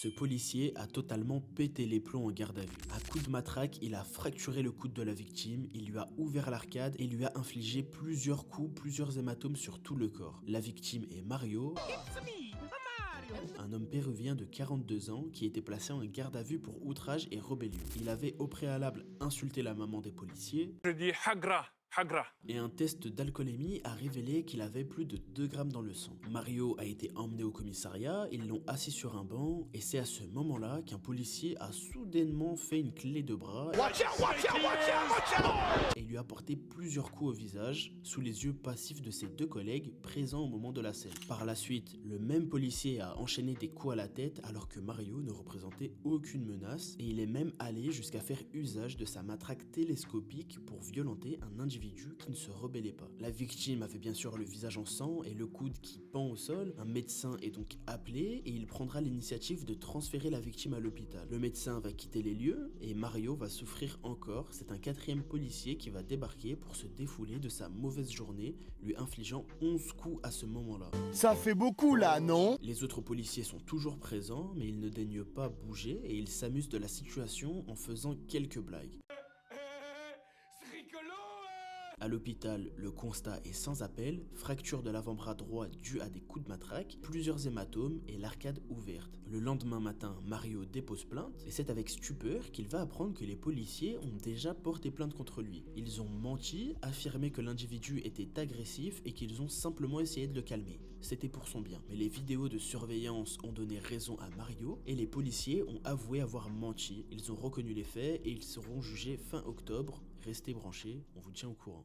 Ce policier a totalement pété les plombs en garde à vue. À coups de matraque, il a fracturé le coude de la victime, il lui a ouvert l'arcade et lui a infligé plusieurs coups, plusieurs hématomes sur tout le corps. La victime est Mario, un homme péruvien de 42 ans qui était placé en garde à vue pour outrage et rébellion. Il avait au préalable insulté la maman des policiers. Je dis Hagra. Et un test d'alcoolémie a révélé qu'il avait plus de 2 grammes dans le sang. Mario a été emmené au commissariat, ils l'ont assis sur un banc, et c'est à ce moment-là qu'un policier a soudainement fait une clé de bras et lui a porté plusieurs coups au visage, sous les yeux passifs de ses 2 collègues présents au moment de la scène. Par la suite, le même policier a enchaîné des coups à la tête alors que Mario ne représentait aucune menace, et il est même allé jusqu'à faire usage de sa matraque télescopique pour violenter un individu qui ne se rebellait pas. La victime avait bien sûr le visage en sang et le coude qui pend au sol. Un médecin est donc appelé et il prendra l'initiative de transférer la victime à l'hôpital. Le médecin va quitter les lieux et Mario va souffrir encore. C'est un 4e policier qui va débarquer pour se défouler de sa mauvaise journée, lui infligeant 11 coups à ce moment-là. Ça fait beaucoup là, non? Les autres policiers sont toujours présents, mais ils ne daignent pas bouger et ils s'amusent de la situation en faisant quelques blagues. À l'hôpital, le constat est sans appel, fracture de l'avant-bras droit due à des coups de matraque, plusieurs hématomes et l'arcade ouverte. Le lendemain matin, Mario dépose plainte et c'est avec stupeur qu'il va apprendre que les policiers ont déjà porté plainte contre lui. Ils ont menti, affirmé que l'individu était agressif et qu'ils ont simplement essayé de le calmer. C'était pour son bien. Mais les vidéos de surveillance ont donné raison à Mario et les policiers ont avoué avoir menti. Ils ont reconnu les faits et ils seront jugés fin octobre. Restez branchés, on vous tient au courant.